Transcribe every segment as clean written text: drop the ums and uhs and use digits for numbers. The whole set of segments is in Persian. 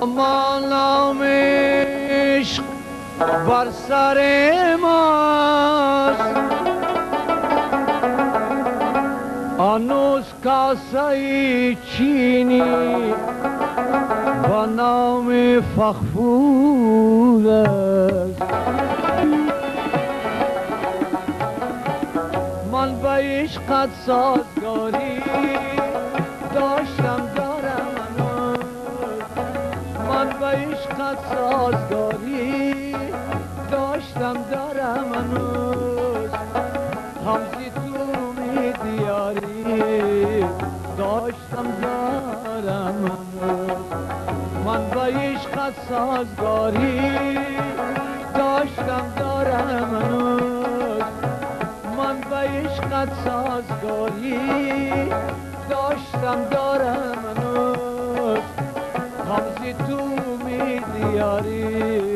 مالام عشق بر سر ماست، هنوز کاسه چینی با نام فخفور است. من به عشقت سازگاری داشتم دارم هنوز، من به عشقت سازگاری داشتم دارم هنوز، همزی تو می دیاری داشتم دارم هنوز، من به عشقت سازگاری داشتم دارم هنوز، من به عشقت سازگاری داشتم دارم هنوز، همزی تو می دیاری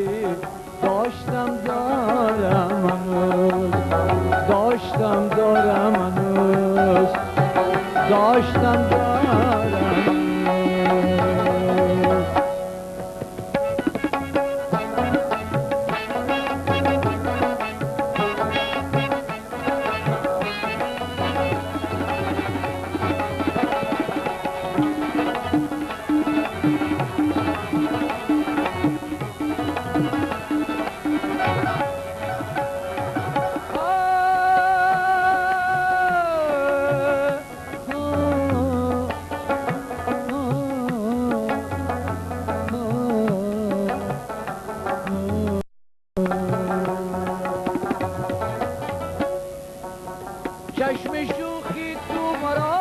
داشتم دارم هنوز، داشتم دارم هنوز، داشتم دارم هنوز. چشم شوخی تو مرا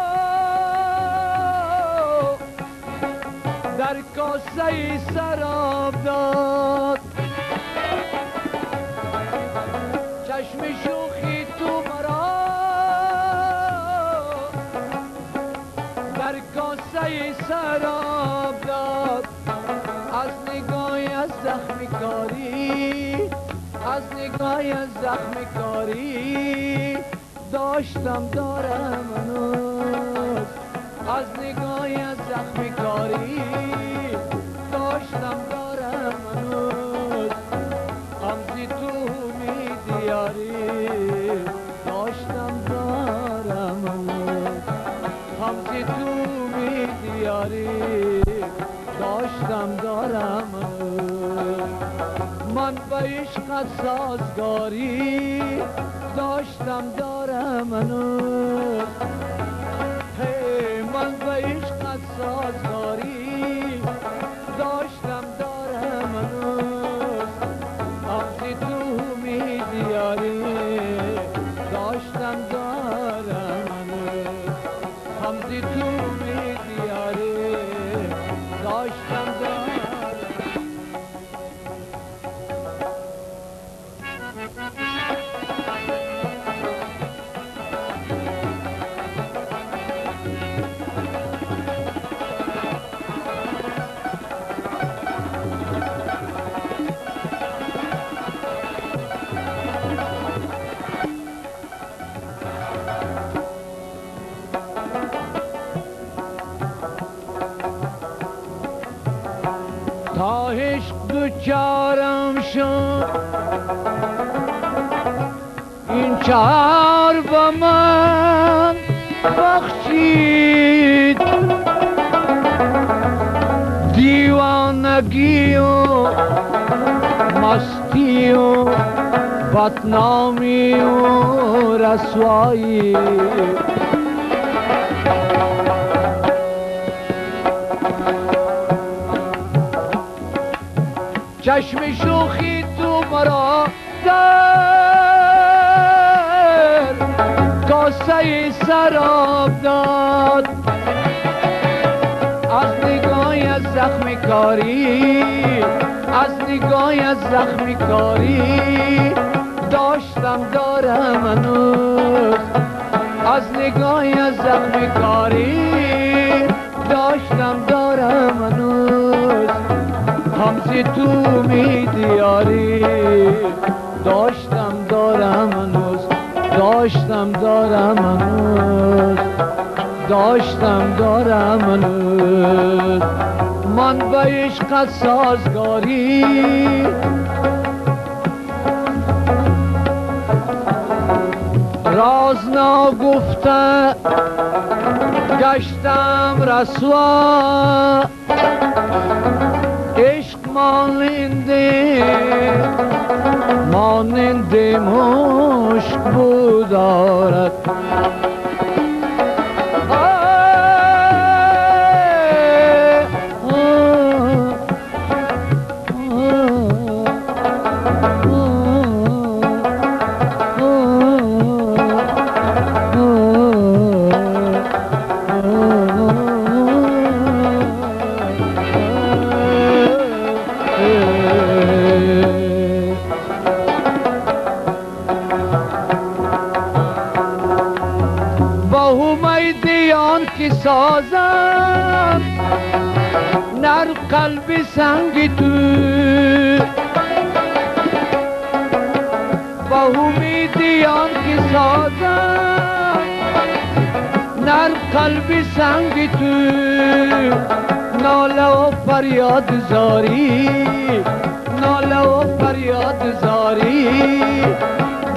در کاسه سراب داد، چشم شوخی تو مرا در کاسه سراب داد، از نگاه از زخمی کاری، از نگاه از زخمی کاری داشتم دارم هنوز، از نگاه از زخمی کاری داشتم دارم هنوز، همزی تو می دیاری داشتم دارم هنوز، همزی تو می دیاری داشتم دارم هنوز، من به عشقت سازگاری داشتم دارم هنوز، من به عشقت سازگاری داشتم دارم هنوز، همزی تو می دیاری داشتم دارم هنوز، همزی تو می دیاری داشتم دارم. تا عشق دوچارم شد این چهار با من بخشید، دیوانگی و مستی و بدنامی و رسوایی، چشم شوخی تو مرا در کاسه سراب داد، از نگاه از زخمی کاری، از نگاه از زخمی کاری داشتم دارم هنوز، از نگاه از زخمی کاری داشتم دارم هنوز، همزی تو می دیاری داشتم دارم هنوز، داشتم دارم هنوز، داشتم دارم هنوز. من به عشقت سازگاری راز نگفته گشتم رسوا، عشق مانند مشک بو دارد. کی سازم نر قلب سنگ تو، با امیدیان کی سازم نر قلب سنگ تو. ناله و فریاد زاری، ناله و فریاد زاری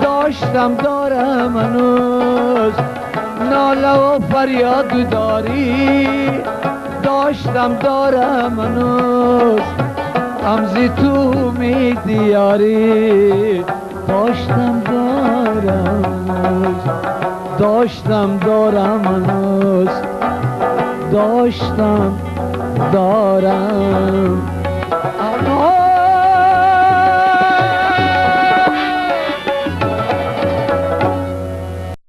داشتم دارم هنوز. ناله و فریاد داری داشتم دارم هنوز. امزی تو می دیاری داشتم دارم هنوز. داشتم دارم هنوز. داشتم دارم هنوز.